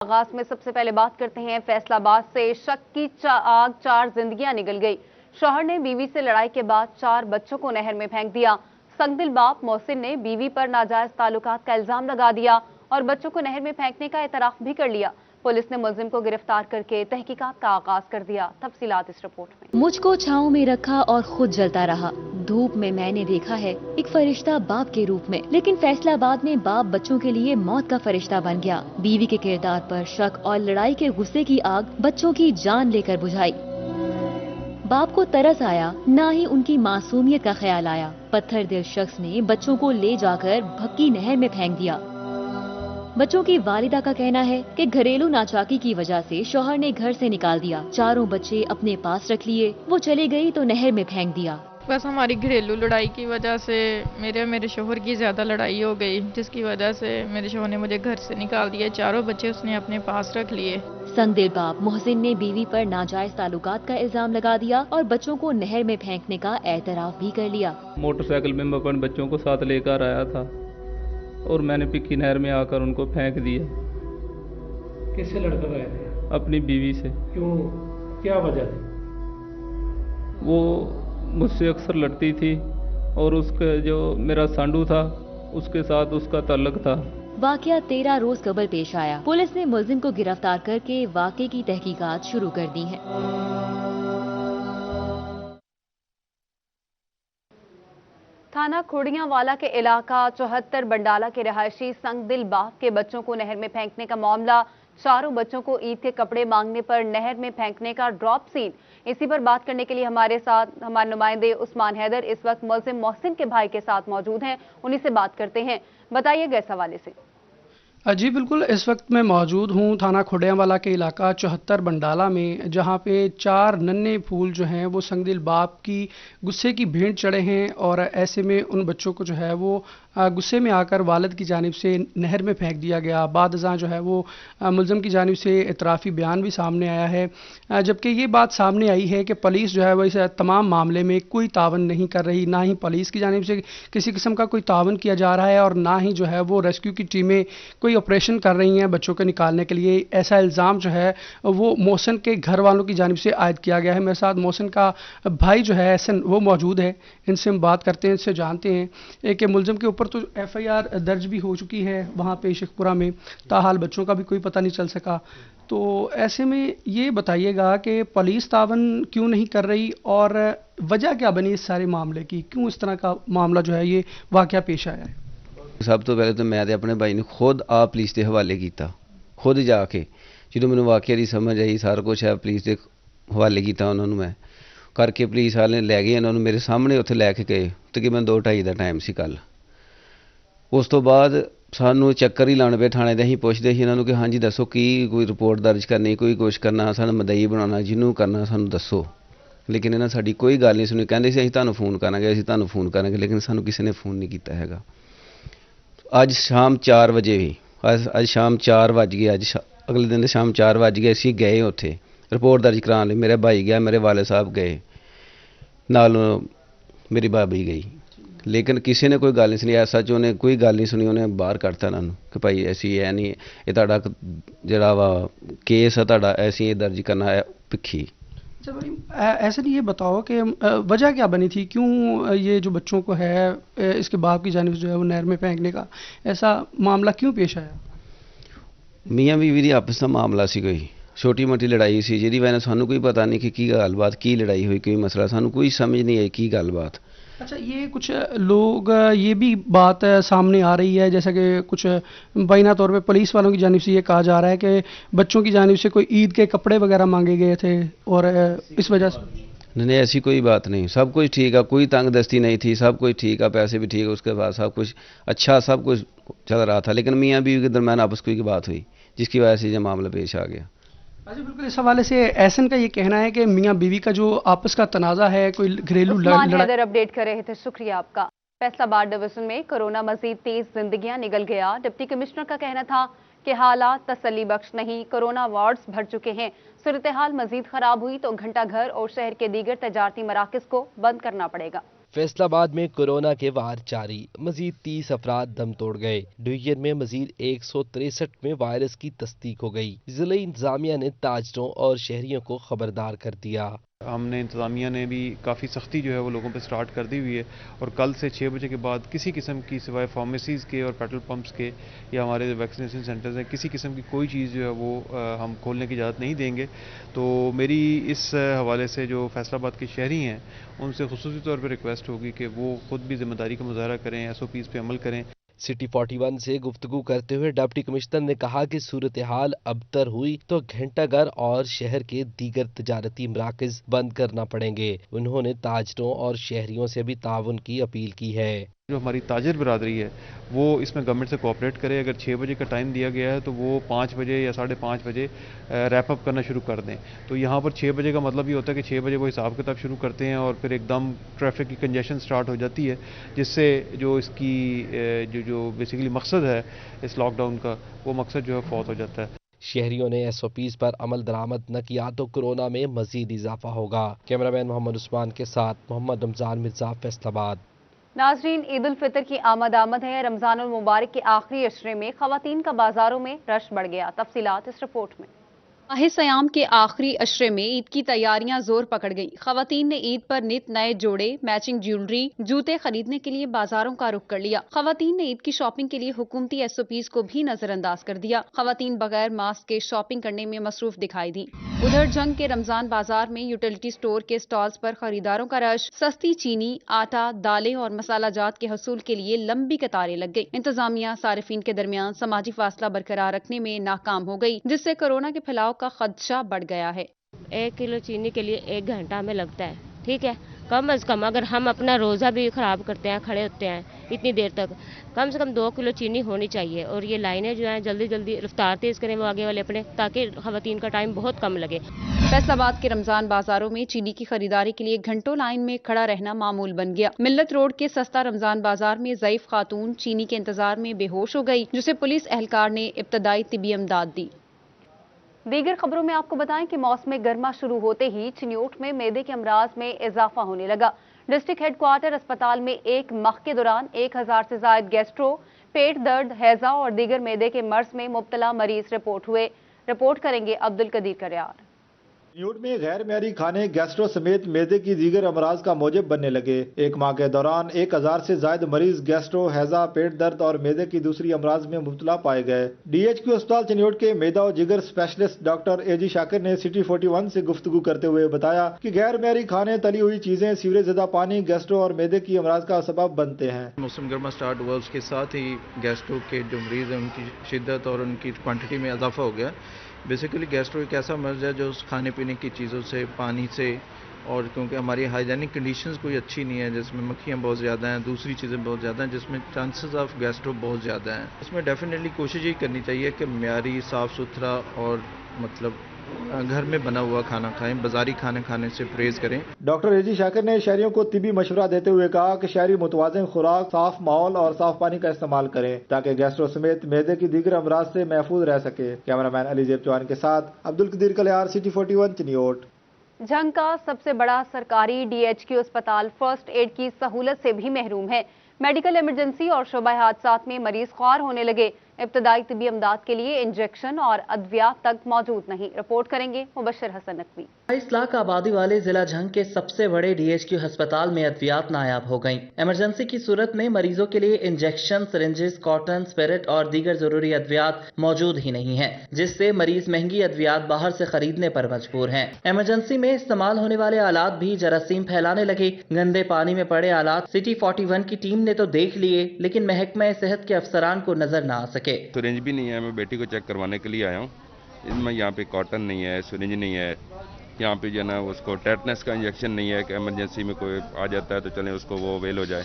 आगाज में सबसे पहले बात करते हैं फैसलाबाद से। शक की आग, 4 जिंदगियां निगल गई। शौहर ने बीवी से लड़ाई के बाद 4 बच्चों को नहर में फेंक दिया। संगदिल बाप मोहसिन ने बीवी पर नाजायज ताल्लुकात का इल्जाम लगा दिया और बच्चों को नहर में फेंकने का एतराफ भी कर लिया। पुलिस ने मुलजिम को गिरफ्तार करके तहकीकात का आगाज कर दिया। तफसीलात इस रिपोर्ट में। मुझको छांव में रखा और खुद जलता रहा। धूप में मैंने देखा है एक फरिश्ता बाप के रूप में, लेकिन फैसलाबाद में बाप बच्चों के लिए मौत का फरिश्ता बन गया। बीवी के किरदार पर शक और लड़ाई के गुस्से की आग बच्चों की जान लेकर बुझाई। बाप को तरस आया, ना ही उनकी मासूमियत का ख्याल आया। पत्थर दिल शख्स ने बच्चों को ले जाकर भक्की नहर में फेंक दिया। बच्चों की वालिदा का कहना है कि घरेलू नाचाकी की वजह से शौहर ने घर से निकाल दिया। 4 बच्चे अपने पास रख लिए। वो चली गई तो नहर में फेंक दिया। बस हमारी घरेलू लड़ाई की वजह से मेरे शोहर की ज्यादा लड़ाई हो गई, जिसकी वजह से मेरे शोहर ने मुझे घर से निकाल दिया। 4 बच्चे उसने अपने पास रख लिए। संगदिल बाप मोहसिन ने बीवी पर नाजायज ताल्लुकात का इल्जाम लगा दिया और बच्चों को नहर में फेंकने का एतराफ भी कर लिया। मोटरसाइकिल में मैं अपने बच्चों को साथ लेकर आया था और मैंने पिक्की नहर में आकर उनको फेंक दिया। किससे लड़कर आए थे? अपनी बीवी से। क्यों, क्या वजह थी? वो मुझसे अक्सर लड़ती थी और उसके जो मेरा सांडू था उसके साथ उसका ताल्लुक था। वाकया 13 रोज कबल पेश आया। पुलिस ने मुलजिम को गिरफ्तार करके वाकये की तहकीकात शुरू कर दी है। थाना खोड़ियांवाला के इलाका 74 बंडाला के रहायशी संगदिल बाप के बच्चों को नहर में फेंकने का मामला। 4 बच्चों को ईद के कपड़े मांगने पर नहर में फेंकने का ड्रॉप सीन। इसी पर बात करने के लिए हमारे साथ हमारे नुमाइंदे उस्मान हैदर इस वक्त मुलजिम मोहसिन के भाई के साथ मौजूद हैं। उन्हीं से बात करते हैं। बताइएगा इस हवाले से। जी बिल्कुल, इस वक्त मैं मौजूद हूँ थाना खोड़ियांवाला के इलाका 74 बंडाला में, जहाँ पे 4 नन्हे फूल जो हैं वो संगदिल बाप की गुस्से की भेंट चढ़े हैं और ऐसे में उन बच्चों को जो है वो गुस्से में आकर वालिद की जानिब से नहर में फेंक दिया गया। बाद अज़ां जो है वो मुलज़िम की जानिब से इतराफ़ी बयान भी सामने आया है, जबकि ये बात सामने आई है कि पुलिस जो है वो इस तमाम मामले में कोई तावन नहीं कर रही। ना ही पुलिस की जानिब से किसी किस्म का कोई तावन किया जा रहा है और ना ही जो है वो रेस्क्यू की टीमें कोई ऑपरेशन कर रही हैं बच्चों को निकालने के लिए। ऐसा इल्ज़ाम जो है वो मोहसिन के घर वालों की जानिब से आयद किया गया है। मेरे साथ मोहसिन का भाई जो है एहसन वो मौजूद है। इनसे हम बात करते हैं, इनसे जानते हैं कि मुलज़िम के ऊपर तो FIR दर्ज भी हो चुकी है वहाँ पे शेखपुरा में, ताहाल बच्चों का भी कोई पता नहीं चल सका। तो ऐसे में ये बताइएगा कि पुलिस तावन क्यों नहीं कर रही और वजह क्या बनी इस सारे मामले की, क्यों इस तरह का मामला जो है ये वाकया पेश आया है? सब तो पहले तो मैं अपने भाई ने खुद आप पुलिस के हवाले किया, खुद जाके जो मैंने वाकया की समझ आई सारा कुछ है पुलिस के हवाले किया। उन्होंने मैं करके पुलिस वाले ले गए, उन्होंने मेरे सामने उत्थे लैके गए। तकरीबन 2-2:30 का टाइम सी कल। उस तो बाद सानू चक्कर ही लाने पे थाने दे। असीं पुछदे सी इन्हों कि हाँ जी दसो की कोई रिपोर्ट दर्ज करनी, कोई कुछ करना, सानू मदई बनाना, जिन्हों करना सानू दसो। लेकिन इन्होंने साडी कोई गल नहीं सुनी। कहंदे सी असीं तुहानू फोन करांगे, असीं तुहानू फोन करांगे, लेकिन सानू किसी ने फोन नहीं कीता हैगा। अज शाम 4 बजे भी अज शाम 4 बज गए, अगले दिन शाम 4 बज गए। असीं गए उत्थे रिपोर्ट दर्ज कराने लई। मेरा भाई गया, मेरे वाले साहब गए, नाल मेरी भाभी गई, लेकिन किसी ने कोई गल नहीं सुनी। SHO ने कोई गल नहीं सुनी, उन्हें बाहर कढ़ता इन्हों कि भाई ऐसी है नहीं, ये तुहाडा जिहड़ा वा केस है तुहाडा ऐसी दर्ज करना है भिक्खी। अच्छा भाई, ऐसे नहीं, ये बताओ कि वजह क्या बनी थी, क्यों ये जो बच्चों को है इसके बाप की जानिब से जो है वो नहर में फेंकने का ऐसा मामला क्यों पेश आया? मियाँ बीवी दी आपस का मामला सी, कोई छोटी मोटी लड़ाई सी जिहदी वजह सानू कोई पता नहीं कि गलबात की लड़ाई हुई, कोई मसला सानू कोई समझ नहीं आई की गलबात। अच्छा, ये कुछ लोग ये भी बात सामने आ रही है, जैसा कि कुछ बैना तौर पे पुलिस वालों की जानिब से ये कहा जा रहा है कि बच्चों की जानिब से कोई ईद के कपड़े वगैरह मांगे गए थे और इस वजह से। नहीं, ऐसी कोई बात नहीं, सब कुछ ठीक है, कोई तंग दस्ती नहीं थी, सब कुछ ठीक है, पैसे भी ठीक है, उसके बाद सब कुछ अच्छा, सब कुछ चल रहा था। लेकिन मियाँ बीवी के दरम्यान आपस की बात हुई जिसकी वजह से ये मामला पेश आ गया। अच्छा बिल्कुल, इस हवाले से एहसन का ये कहना है कि मियाँ बीवी का जो आपस का तनाज़ा है, कोई घरेलू लड़ाई। अपडेट कर रहे थे, शुक्रिया आपका। फैसलाबाद डिवीजन में कोरोना मजीद 30 जिंदगियां निगल गया। डिप्टी कमिश्नर का कहना था कि हालात तसल्ली बख्श नहीं, कोरोना वार्ड्स भर चुके हैं। सूरत हाल मजीद खराब हुई तो घंटा घर और शहर के दीगर तजारती मराकज को बंद करना पड़ेगा। فیصل آباد میں کورونا کے وار جاری، مزید 30 افراد دم توڑ گئے۔ ڈویژن میں مزید 163 میں وائرس کی تصدیق ہو گئی۔ ضلعی انتظامیہ نے تاجروں اور شہریوں کو خبردار کر دیا۔ ہم نے انتظامیہ نے بھی کافی سختی جو ہے وہ لوگوں پہ سٹارٹ کر دی ہوئی ہے، اور کل سے 6 بجے کے بعد کسی قسم کی سوائے فارمیسیز کے اور پیٹرول پمپس کے یا ہمارے ویکسینیشن سینٹرز ہیں، کسی قسم کی کوئی چیز جو ہے وہ ہم کھولنے کی اجازت نہیں دیں گے۔ تو میری اس حوالے سے جو فیصل آباد کے شہری ہیں ان سے خصوصی طور پہ ریکویسٹ ہوگی کہ وہ خود بھی ذمہ داری کا مظاہرہ کریں، SOPs پہ عمل کریں۔ سٹی 41 سے گفتگو کرتے ہوئے ڈپٹی کمشنر نے کہا کہ صورتحال ابتر ہوئی تو گھنٹہ گھر اور شہر کے دیگر تجارتی مراکز بند کرنا پڑیں گے۔ انہوں نے تاجروں اور شہریوں سے بھی تعاون کی اپیل کی ہے۔ جو ہماری تاجر برادری ہے وہ اس میں گورنمنٹ سے کوآپریٹ کرے۔ اگر 6 بجے کا ٹائم دیا گیا ہے تو وہ 5 بجے یا 5:30 بجے ریپ اپ کرنا شروع کر دیں۔ تو یہاں پر 6 بجے کا مطلب یہ ہوتا ہے کہ 6 بجے وہ حساب کتاب شروع کرتے ہیں اور پھر ایک دم ٹریفک کی کنجیشن سٹارٹ ہو جاتی ہے، جس سے جو اس کی جو بیسیکلی مقصد ہے اس لاک ڈاؤن کا، وہ مقصد جو ہے فوت ہو جاتا ہے۔ شہریوں نے SOPs پر عمل درآمد نہ کیا تو کورونا میں مزید اضافہ ہوگا۔ کیمرہ مین محمد عثمان کے ساتھ محمد رمضان مرزا، فیصل آباد۔ ناظرین، عید الفطر کی آمد ہے۔ رمضان المبارک کے آخری عشرے میں خواتین کا بازاروں میں رش بڑھ گیا۔ تفصیلات اس رپورٹ میں۔ ماہ سیام کے آخری عشرے میں عید کی تیاریاں زور پکڑ گئیں۔ خواتین نے عید پر نت نئے جوڑے، میچنگ جیولری، جوتے خریدنے کے لیے بازاروں کا رخ کر لیا۔ خواتین نے عید کی شاپنگ کے لیے حکومتی SOPs کو بھی نظر انداز کر دیا۔ خواتین بغیر ماسک کے شاپنگ کرنے میں مصروف دکھائی دی۔ ادھر جنگ کے رمضان بازار میں یوٹیلٹی سٹور کے سٹالز پر خریداروں کا رش، سستی چینی، آٹا، دالیں اور مسالہ جات کے حصول کے لیے لمبی قطاریں لگ گئی۔ انتظامیہ صارفین کے درمیان سماجی فاصلہ برقرار رکھنے میں ناکام ہو گئی، جس سے کورونا کے پھیلاؤ کا خدشہ بڑھ گیا ہے۔ 1 کلو چینی کے لیے 1 گھنٹہ ہمیں لگتا ہے، ٹھیک ہے۔ کم از کم اگر ہم اپنا روزہ بھی خراب کرتے ہیں، کھڑے ہوتے ہیں اتنی دیر تک، کم سے کم 2 کلو چینی ہونی چاہیے۔ اور یہ لائنیں جو ہیں جلدی جلدی رفتار تیز کریں وہ آگے والے اپنے، تاکہ خواتین کا ٹائم بہت کم لگے۔ فیصل آباد کے رمضان بازاروں میں چینی کی خریداری کے لیے گھنٹوں لائن میں کھڑا رہنا معمول بن گیا۔ ملت روڈ کے سستا رمضان بازار میں ضعیف خاتون چینی کے انتظار میں بے ہوش ہو گئی، جسے پولیس اہلکار نے ابتدائی طبی امداد دی۔ دیگر خبروں میں آپ کو بتائیں کہ موسم گرما شروع ہوتے ہی چنیوٹ میں معدے کے امراض میں اضافہ ہونے لگا۔ ڈسٹرکٹ ہیڈ کوارٹر اسپتال میں ایک ماہ کے دوران 1000 سے زائد گیسٹرو، پیٹ درد، ہیضہ اور دیگر معدے کے مرض میں مبتلا مریض رپورٹ ہوئے۔ رپورٹ کریں گے عبدالقدیر کریار۔ چنیوٹ میں غیر معیاری کھانے گیسٹرو سمیت معدے کی دیگر امراض کا موجب بننے لگے۔ ایک ماہ کے دوران 1000 سے زائد مریض گیسٹرو، ہیضہ، پیٹ درد اور معدے کی دوسری امراض میں مبتلا پائے گئے۔ DHQ اسپتال چنیوٹ کے معدہ و جگر اسپیشلسٹ ڈاکٹر AG شاکر نے سٹی 41 سے گفتگو کرتے ہوئے بتایا کہ غیر معیاری کھانے، تلی ہوئی چیزیں، سیوریج زدہ پانی گیسٹرو اور معدے کی امراض کا سبب بنتے ہیں۔ موسم گرما سٹارٹ ہوا، اس کے ساتھ ہی گیسٹرو کے جو مریض ہیں ان کی شدت اور ان کی کوانٹٹی میں اضافہ ہو گیا۔ بیسیکلی گیسٹرو ایک ایسا مرض ہے جو کھانے پینے کی چیزوں سے، پانی سے، اور کیونکہ ہماری ہائیجینک کنڈیشنز کوئی اچھی نہیں ہے، جس میں مکھیاں بہت زیادہ ہیں، دوسری چیزیں بہت زیادہ ہیں، جس میں چانسز آف گیسٹرو بہت زیادہ ہیں۔ اس میں ڈیفینیٹلی کوشش یہ کرنی چاہیے کہ معیاری، صاف ستھرا اور مطلب گھر میں بنا ہوا کھانا کھائیں، بازاری کھانے کھانے سے پرہیز کریں۔ ڈاکٹر AG شاکر نے شہریوں کو طبی مشورہ دیتے ہوئے کہا کہ شہری متوازن خوراک، صاف ماحول اور صاف پانی کا استعمال کریں تاکہ گیسٹرو سمیت معدے کی دیگر امراض سے محفوظ رہ سکے۔ کیمرہ مین علی زیب چوہان کے ساتھ عبدالقدیر کلیار، سٹی 41 چنیوٹ۔ جنگ کا سب سے بڑا سرکاری DHQ اسپتال فرسٹ ایڈ کی سہولت سے بھی محروم ہے۔ میڈیکل ایمرجنسی اور شعبہ حادثات میں مریض خوار ہونے لگے۔ ابتدائی طبی امداد کے لیے انجیکشن اور ادویات تک موجود نہیں۔ رپورٹ کریں گے مبشر حسن نقوی۔ 22 لاکھ آبادی والے ضلع جھنگ کے سب سے بڑے DHQ ہسپتال میں ادویات نایاب ہو گئیں۔ ایمرجنسی کی صورت میں مریضوں کے لیے انجیکشن، سرنجز، کاٹن، اسپرٹ اور دیگر ضروری ادویات موجود ہی نہیں ہیں، جس سے مریض مہنگی ادویات باہر سے خریدنے پر مجبور ہیں۔ ایمرجنسی میں استعمال ہونے والے آلات بھی جراثیم پھیلانے لگے۔ گندے پانی میں پڑے آلات سٹی 41 کی ٹیم نے تو دیکھ لیے، لیکن محکمہ صحت کے افسران کو نظر نہ آ سکے۔ سرنج بھی نہیں ہے، میں بیٹی کو چیک کروانے کے لیے آیا ہوں۔ اس میں یہاں پہ کاٹن نہیں ہے، سرنج نہیں ہے، یہاں پہ جو ہے نا اس کو ٹیٹنس کا انجیکشن نہیں ہے کہ ایمرجنسی میں کوئی آ جاتا ہے تو چلیں اس کو وہ اویل ہو جائے،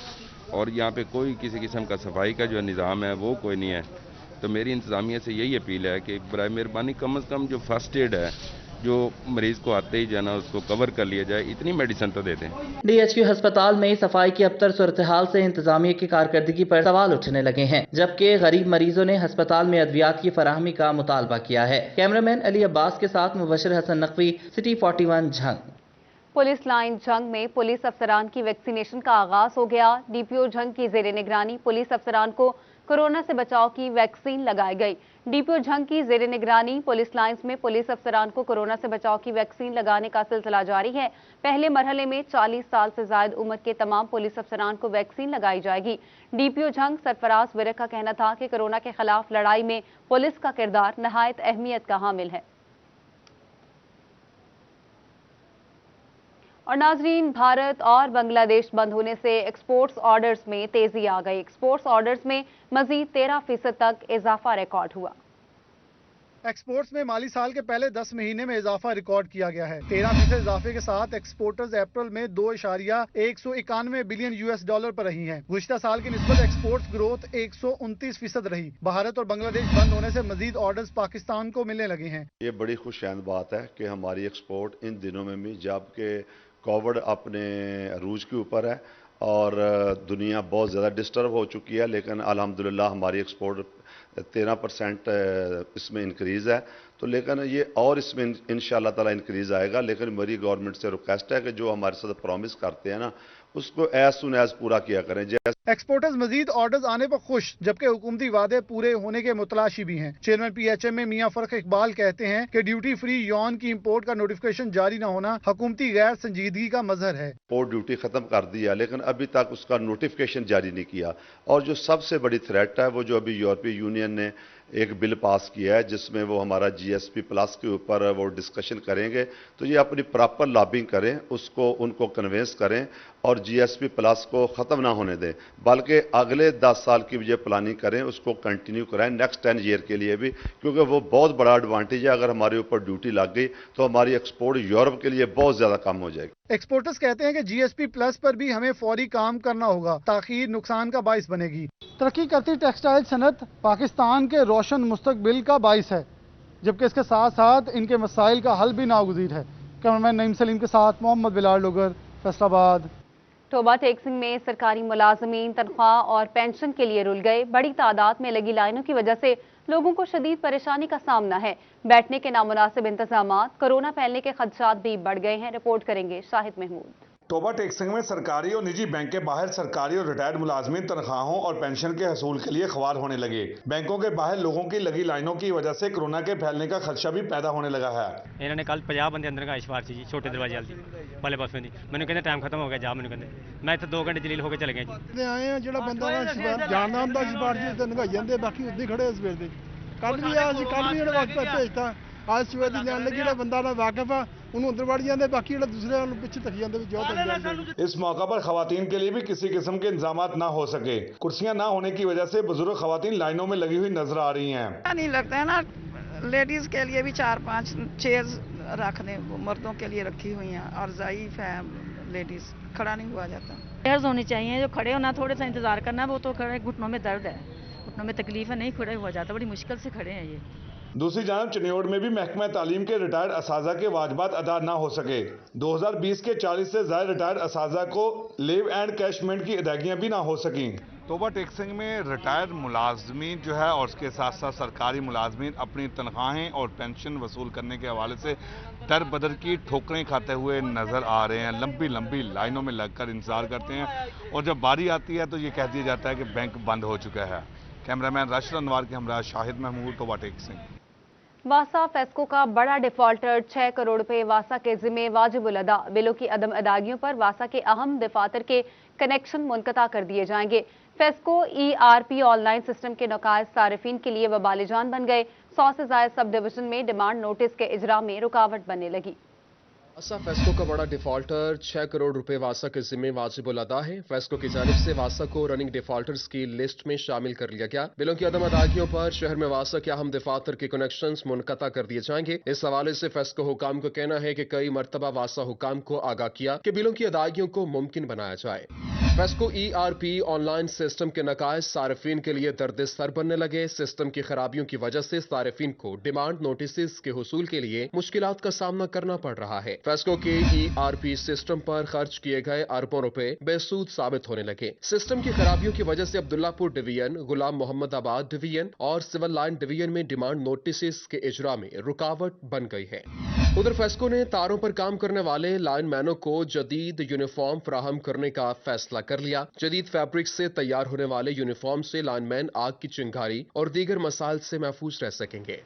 اور یہاں پہ کوئی کسی قسم کا صفائی کا جو نظام ہے وہ کوئی نہیں ہے۔ تو میری انتظامیہ سے یہی اپیل ہے کہ برائے مہربانی کم از کم جو فرسٹ ایڈ ہے جو مریض کو آتے ہی جو ہے نا اس کو کور کر لیا جائے، اتنی میڈیسن تو دے دیں۔ DHQ ہسپتال میں صفائی کی ابتر صورتحال سے انتظامیہ کی کارکردگی پر سوال اٹھنے لگے ہیں، جبکہ غریب مریضوں نے ہسپتال میں ادویات کی فراہمی کا مطالبہ کیا ہے۔ کیمرہ مین علی عباس کے ساتھ Mubashir Hassan Naqvi, city 41 Jhang. Police line Jhang में पुलिस अफसरान की वैक्सीनेशन का आगाज हो गया। डीपीओ झंग की जेर निगरानी पुलिस अफसरान को कोरोना से बचाव की वैक्सीन लगाई गई। डीपीओ झंग की जेर निगरानी पुलिस लाइंस में पुलिस अफसरान को कोरोना से बचाव की वैक्सीन लगाने का सिलसिला जारी है। पहले मरहले में 40 साल से ज्यादा उम्र के तमाम पुलिस अफसरान को वैक्सीन लगाई जाएगी। डीपीओ झंग सरफराज विरक का कहना था कि कोरोना के खिलाफ लड़ाई में पुलिस का किरदार नहायत अहमियत का हामिल है। और नाजरीन, भारत और बांग्लादेश बंद होने से एक्सपोर्ट्स ऑर्डर्स में तेजी आ गई। एक्सपोर्ट्स ऑर्डर्स में मजीद 13% तक इजाफा रिकॉर्ड हुआ। एक्सपोर्ट्स में माली साल के पहले 10 महीने में इजाफा रिकॉर्ड किया गया है। 13% इजाफे के साथ एक्सपोर्टर्स अप्रैल में 2.191 बिलियन US डॉलर पर रही हैं। गुज़िश्ता साल की निस्बत एक्सपोर्ट्स ग्रोथ 129% रही। भारत और बांग्लादेश बंद होने से मजीद ऑर्डर्स पाकिस्तान को मिलने लगे हैं। ये बड़ी खुशैन बात है कि हमारी एक्सपोर्ट इन दिनों में भी, जबकि कोविड अपने अरूज के ऊपर है और दुनिया बहुत ज़्यादा डिस्टर्ब हो चुकी है, लेकिन अल्हम्दुलिल्लाह हमारी एक्सपोर्ट 13% इसमें इंक्रीज़ है। तो लेकिन ये और इसमें इंशाअल्लाह ताला इंक्रीज़ आएगा। लेकिन मेरी गवर्नमेंट से रिक्वेस्ट है कि जो हमारे साथ प्रॉमिस करते हैं ना, उसको एज सुन एज पूरा किया करें। एक्सपोर्टर्स मजीद ऑर्डर्स आने पर खुश, जबकि हुकूमती वादे पूरे होने के मुतलाशी भी हैं। चेयरमैन PHM में मियां फर्क इकबाल कहते हैं कि ड्यूटी फ्री यौन की इंपोर्ट का नोटिफिकेशन जारी न होना हुकूमती गैर संजीदगी का मजहर है। इंपोर्ट ड्यूटी खत्म कर दिया, लेकिन अभी तक उसका नोटिफिकेशन जारी नहीं किया। और जो सबसे बड़ी थ्रेट है, वो जो अभी यूरोपीय यूनियन ने एक बिल पास किया है, जिसमें वो हमारा GSP प्लस के ऊपर वो डिस्कशन करेंगे। तो ये अपनी प्रॉपर लॉबिंग करें, उसको उनको कन्वेंस करें और GSP प्लस को ख़त्म ना होने दें, बल्कि अगले 10 साल की जो प्लानिंग करें उसको कंटिन्यू कराएं नेक्स्ट 10 ईयर के लिए भी, क्योंकि वो बहुत बड़ा एडवांटेज है। अगर हमारे ऊपर ड्यूटी लग गई तो हमारी एक्सपोर्ट यूरोप के लिए बहुत ज़्यादा कम हो जाएगी। एक्सपोर्टर्स कहते हैं कि GSP प्लस पर भी हमें फौरी काम करना होगा, ताख़ीर नुकसान का बाइस बनेगी। तरक्की करती टेक्सटाइल सनत पाकिस्तान के रोशन मुस्तकबिल का बाइस है, जबकि इसके साथ साथ इनके मसाइल का हल भी नागुज़ीर है। कैमरामैन नईम सलीम के साथ मोहम्मद बिलाल लोगर, फैसलाबाद। टोबा टेक्सिंग में सरकारी मुलाजमीन तनख्वाह और पेंशन के लिए रुल गए। बड़ी तादाद में लगी लाइनों की वजह से लोगों को शदीद परेशानी का सामना है। बैठने के नामुनासिब इंतजामात, कोरोना फैलने के खदशात भी बढ़ गए हैं। रिपोर्ट करेंगे शाहिद महमूद। टोबा टेक्सिंग में सरकारी और निजी बैंक के बाहर सरकारी और रिटायर्ड मुलाजमीन तनख्वाहों और पेंशन के हसूल के लिए ख्वार होने लगे। बैंकों के बाहर लोगों की लगी लाइनों की वजह से कोरोना के फैलने का खदशा भी पैदा होने लगा है। इन्होंने कल 50 बंदे अंदर का इशवार जी, छोटे दरवाजे वाली वाले पास में मैंने कहते टाइम खत्म हो गया, जा मैंने कहते मैं इतने 2 घंटे जलील होकर चले गए जी। आए हैं जो बंदा जानना होंगे इशवार जी नगाई जाते, बाकी उद्दे खड़े सवेर दे कल भी आया कल भी वक्त भेजता आज सवेर की जान लगी बंदा वाकिफ है उन्होंने अंदर वड़ जाते, बाकी दूसरे पिछे तक जाते। इस मौका पर खवातीन के लिए भी किसी किस्म के इंतजाम ना हो सके। कुर्सियां ना होने की वजह से बुजुर्ग खवातीन लाइनों में लगी हुई नजर आ रही हैं। नहीं लगता है ना, लेडीज के लिए भी 4-5 चेयर्स रख दें, मर्दों के लिए रखी हुई हैं और ज़ईफ है लेडीज, खड़ा नहीं हुआ जाता। चेयर्स होनी चाहिए, जो खड़े होना थोड़ा सा इंतजार करना, वो तो खड़े घुटनों में दर्द है, घुटनों में तकलीफ है, नहीं खड़े हुआ जाता, बड़ी मुश्किल से खड़े हैं ये। दूसरी जानब चिन्योड़ में भी महकमा तालीम के रिटायर्ड असाजा के वाजबात अदा ना हो सके। 2020 के 40 से ज्यादा रिटायर्ड असाजा को लीव एंड कैशमेंट की अदायगियां भी ना हो सकी। टोबा टेक्सिंग में रिटायर्ड मुलाजमीन जो है और उसके साथ साथ सरकारी मुलाजमीन अपनी तनख्वाहें और पेंशन वसूल करने के हवाले से दर बदर की ठोकरें खाते हुए नजर आ रहे हैं। लंबी लंबी लाइनों में लगकर इंतजार करते हैं और जब बारी आती है तो ये कह दिया जाता है कि बैंक बंद हो चुका है। कैमरामैन राशिद अनवार के हमरा शाहिद महमूद, टोबा टेक्सिंग। वासा फेस्को का बड़ा डिफॉल्टर 6 करोड़ रुपए वासा के जिम्मे वाजिबुल अदा। बिलों की अदम अदागियों पर वासा के अहम दफातर के कनेक्शन मुनक़ता कर दिए जाएंगे। फेस्को ERP ऑनलाइन सिस्टम के नकायज सारिफिन के लिए वबाल जान बन गए। 100 से ज्यादा सब डिवीजन में डिमांड नोटिस के इजरा में रुकावट बनने लगी। वासा फेस्को का बड़ा डिफॉल्टर 6 करोड़ रुपए वासा के जिम्मे वाजिबुल अदा है। फेस्को की जानिब से वासा को रनिंग डिफॉल्टर्स की लिस्ट में शामिल कर लिया गया। बिलों की अदम अदागियों पर शहर में वासा के अहम दफातर के कनेक्शंस मुनक़ता कर दिए जाएंगे। इस हवाले से फेस्को हुकाम का कहना है कि कई मरतबा वासा हुकाम को आगाह किया कि बिलों की अदायगियों को मुमकिन बनाया जाए। फेस्को ERP ऑनलाइन सिस्टम के नकायज सारिफिन के लिए दर्द सर बनने लगे। सिस्टम की खराबियों की वजह से सारिफिन को डिमांड नोटिस के हुसूल के लिए मुश्किलात का सामना करना पड़ रहा है। फेस्को के ERP सिस्टम पर खर्च किए गए अरबों रुपए बेसूद साबित होने लगे। सिस्टम की खराबियों की वजह से अब्दुल्लापुर डिवीजन, गुलाम मोहम्मदाबाद डिवीजन और सिविल लाइन डिवीजन में डिमांड नोटिस के इजरा में रुकावट बन गई है। उधर फेस्को ने तारों पर काम करने वाले लाइनमैनों को जदीद यूनिफॉर्म फराहम करने का फैसला कर लिया। जदीद फैब्रिक से तैयार होने वाले यूनिफॉर्म से लाइनमैन आग की चिंगारी और दीगर मसाइल से महफूज रह सकेंगे।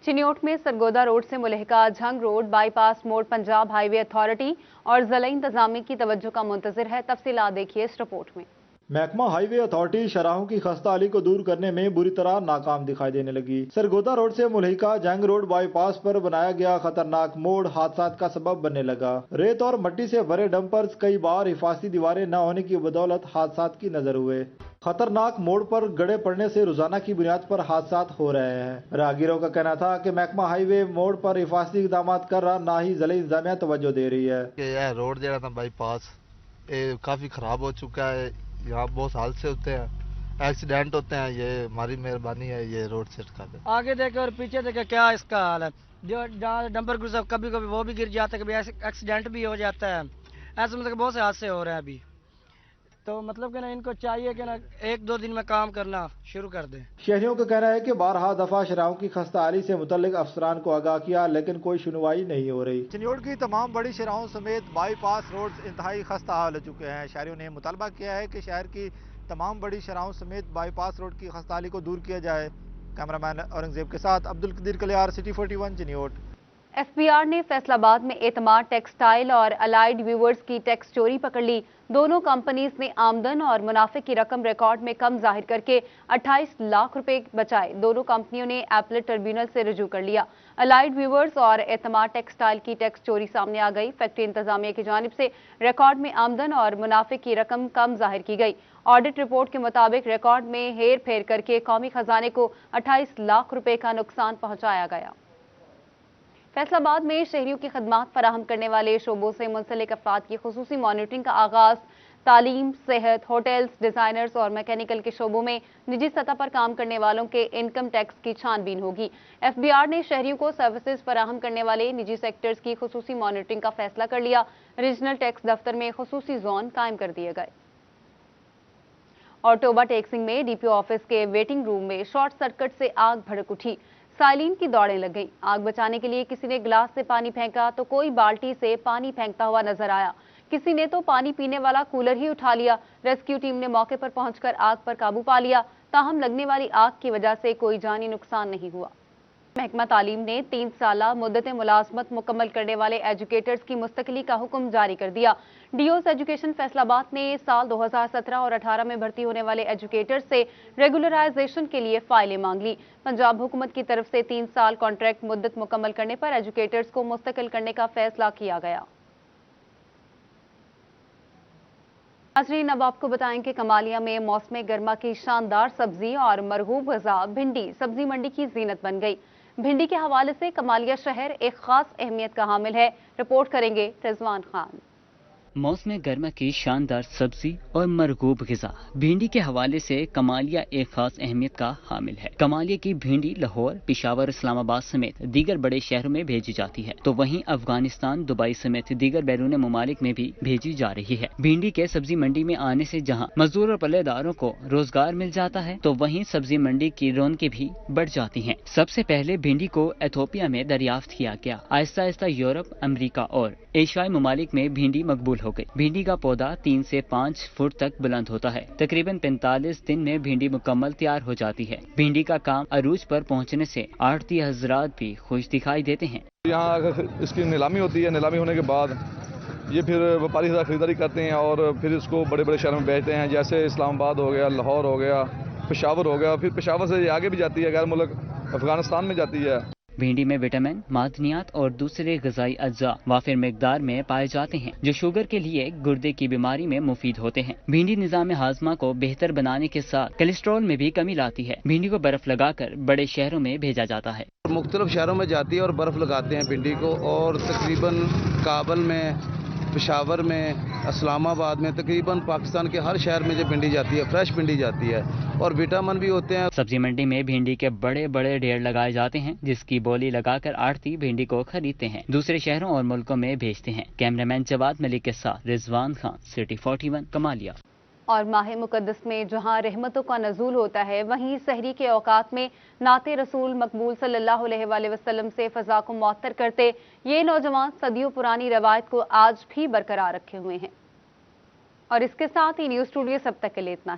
चिन्योट में सरगोदा रोड से मुलहिका झंग रोड बाईपास मोड़ पंजाब हाईवे अथॉरिटी और जिला इंतजामिया की तवज्जो का मुंतजिर है। तफसीलात देखिए इस रिपोर्ट में। महकमा हाईवे अथॉरिटी शराहों की खस्ताहाली को दूर करने में बुरी तरह नाकाम दिखाई देने लगी। सरगोदा रोड से मुलहिका जंग रोड बाईपास पर बनाया गया खतरनाक मोड़ हादसात का सबब बनने लगा। रेत और मट्टी से भरे डंपर्स कई बार हिफाजती दीवारें न होने की बदौलत हादसात की नजर हुए। खतरनाक मोड़ पर गड़े पड़ने से रोजाना की बुनियाद पर हादसात हो रहे हैं। राहगीरों का कहना था कि महकमा हाईवे मोड़ पर हिफाजती इकदाम कर रहा, ना ही जिला इंतजामिया तवज्जो दे रही है। यह रोड जो था बाईपास काफी खराब हो चुका है। यहाँ बहुत हादसे होते हैं, एक्सीडेंट होते हैं। ये हमारी मेहरबानी है, ये रोड सेट कर दे। आगे देखे और पीछे देखे क्या इसका हाल है। जो जहाँ डंपर गुजर कभी कभी वो भी गिर जाता है, कभी एक्सीडेंट भी हो जाता है। ऐसे मतलब बहुत से हादसे हो रहे हैं अभी। तो मतलब कि ना इनको चाहिए कि ना 1-2 दिन में काम करना शुरू कर दें। शहरियों का कहना है कि बारहा दफा शराहों की खस्ताहाली से मुतल्लिक अफसरान को आगाह किया, लेकिन कोई सुनवाई नहीं हो रही। चिन्योट की तमाम बड़ी शराहों समेत बाईपास रोड इंतहाई खस्ता हाल हो चुके हैं। शहरियों ने मुतालबा किया है कि शहर की तमाम बड़ी शराहों समेत बाईपास रोड की खस्ताहाली को दूर किया जाए। कैमरामैन औरंगजेब के साथ अब्दुल कदीर कलियार, सिटी 41 चिन्योट। FBR ने फैसलाबाद में एतमाद टेक्सटाइल और अलाइड व्यूवर्स की टैक्स चोरी पकड़ ली। दोनों कंपनीज ने आमदन और मुनाफे की रकम रिकॉर्ड में कम जाहिर करके 28 लाख रुपए बचाए। दोनों कंपनियों ने एपलेट ट्रिब्यूनल से रुजू कर लिया। अलाइड व्यूवर्स और एतमाद टेक्सटाइल की टैक्स चोरी सामने आ गई। फैक्ट्री इंतजामिया की जानिब से रिकॉर्ड में आमदन और मुनाफे की रकम कम जाहिर की गई। ऑडिट रिपोर्ट के मुताबिक रिकॉर्ड में हेर फेर करके कौमी खजाने को 28 लाख रुपए का नुकसान पहुंचाया गया। फैसलाबाद में शहरियों की खदमात फराहम करने वाले शोबों से मुंसलिक अफराद की खुसूसी मॉनिटरिंग का आगाज। तालीम, सेहत, होटल्स, डिजाइनर्स और मैकेनिकल के शोबों में निजी सतह पर काम करने वालों के इनकम टैक्स की छानबीन होगी। FBR ने शहरियों को सर्विसेज फराहम करने वाले निजी सेक्टर्स की खुसूसी मॉनिटरिंग का फैसला कर लिया। रीजनल टैक्स दफ्तर में खुसूसी जोन कायम कर दिए गए। और टोबा टैक्सिंग में DPO ऑफिस के वेटिंग रूम में शॉर्ट सर्किट से आग भड़क उठी। साइलिन की दौड़ें लग गईं। आग बचाने के लिए किसी ने गिलास से पानी फेंका तो कोई बाल्टी से पानी फेंकता हुआ नजर आया। किसी ने तो पानी पीने वाला कूलर ही उठा लिया। रेस्क्यू टीम ने मौके पर पहुंचकर आग पर काबू पा लिया। ताहम लगने वाली आग की वजह से कोई जानी नुकसान नहीं हुआ। महकमा तालीम ने 3 साला मुद्दत मुलाजमत मुकम्मल करने वाले एजुकेटर्स की मुस्तकिली का हुक्म जारी कर दिया। डीओस एजुकेशन फैसलाबाद ने साल 2017 और 18 में भर्ती होने वाले एजुकेटर्स से रेगुलराइजेशन के लिए फाइलें मांग ली। पंजाब हुकूमत की तरफ से 3 साल कॉन्ट्रैक्ट मुद्दत मुकम्मल करने पर एजुकेटर्स को मुस्तकिल करने का फैसला किया गया। नाज़रीन, अब आपको बताएं कि कमालिया में मौसम गर्मा की शानदार सब्जी और मरगूब ग़िज़ा भिंडी सब्जी मंडी की जीनत बन गई। भिंडी के हवाले से कमालिया शहर एक खास अहमियत का हामिल है। रिपोर्ट करेंगे रिजवान खान। मौसम गर्मा की शानदार सब्जी और मरगूब ग़िज़ा भिंडी के हवाले से कमालिया एक खास अहमियत का हामिल है। कमालिया की भिंडी लाहौर, पेशावर, इस्लामाबाद समेत दीगर बड़े शहरों में भेजी जाती है, तो वहीं अफगानिस्तान, दुबई समेत दीगर बैरून मुमालिक में भी भेजी जा रही है। भिंडी के सब्जी मंडी में आने से जहां मजदूर और पल्लेदारों को रोजगार मिल जाता है, तो वहीं सब्जी मंडी की रौनकें भी बढ़ जाती हैं। सबसे पहले भिंडी को इथोपिया में दरियाफ्त किया गया। आहिस्ता आहिस्ता यूरोप, अमरीका और एशियाई ममालिक में भिंडी मकबूल हो गई। भिंडी का पौधा 3 से 5 फुट तक बुलंद होता है। तकरीबन 45 दिन में भिंडी मुकम्मल तैयार हो जाती है। भिंडी का काम अरूज पर पहुंचने से आड़ती हजरात भी खुश दिखाई देते हैं। यहाँ अगर इसकी नीलामी होती है, नीलामी होने के बाद ये फिर व्यापारी खरीदारी करते हैं और फिर इसको बड़े बड़े शहरों में बेचते हैं, जैसे इस्लामाबाद हो गया, लाहौर हो गया, पेशावर हो गया। फिर पेशावर से ये आगे भी जाती है, गैर मुल्क अफगानिस्तान में जाती है। भिंडी में विटामिन, मादनियात और दूसरे ग़िज़ाई अज्जा वाफिर मिकदार में पाए जाते हैं, जो शुगर के लिए गुर्दे की बीमारी में मुफीद होते हैं। भिंडी निज़ाम हाजमा को बेहतर बनाने के साथ कोलेस्ट्रॉल में भी कमी लाती है। भिंडी को बर्फ लगाकर बड़े शहरों में भेजा जाता है। मुख्तलिफ शहरों में जाती है और बर्फ लगाते हैं भिंडी को, और तकरीबन काबल में پشاور میں، اسلام آباد میں، تقریباً پاکستان کے ہر شہر میں جو بھنڈی جاتی ہے فریش بھنڈی جاتی ہے اور وٹامن بھی ہوتے ہیں۔ سبزی منڈی میں بھنڈی کے بڑے بڑے ڈھیر لگائے جاتے ہیں جس کی بولی لگا کر آڑتی بھنڈی کو خریدتے ہیں، دوسرے شہروں اور ملکوں میں بھیجتے ہیں۔ کیمرامین جواد ملک کے ساتھ رضوان خان، سٹی 41 کمالیہ۔ اور ماہ مقدس میں جہاں رحمتوں کا نزول ہوتا ہے وہیں سحری کے اوقات میں نعت رسول مقبول صلی اللہ علیہ وآلہ وسلم سے فضا کو معطر کرتے یہ نوجوان صدیوں پرانی روایت کو آج بھی برقرار رکھے ہوئے ہیں۔ اور اس کے ساتھ ہی نیوز اسٹوڈیو سب تک کے لیے اتنا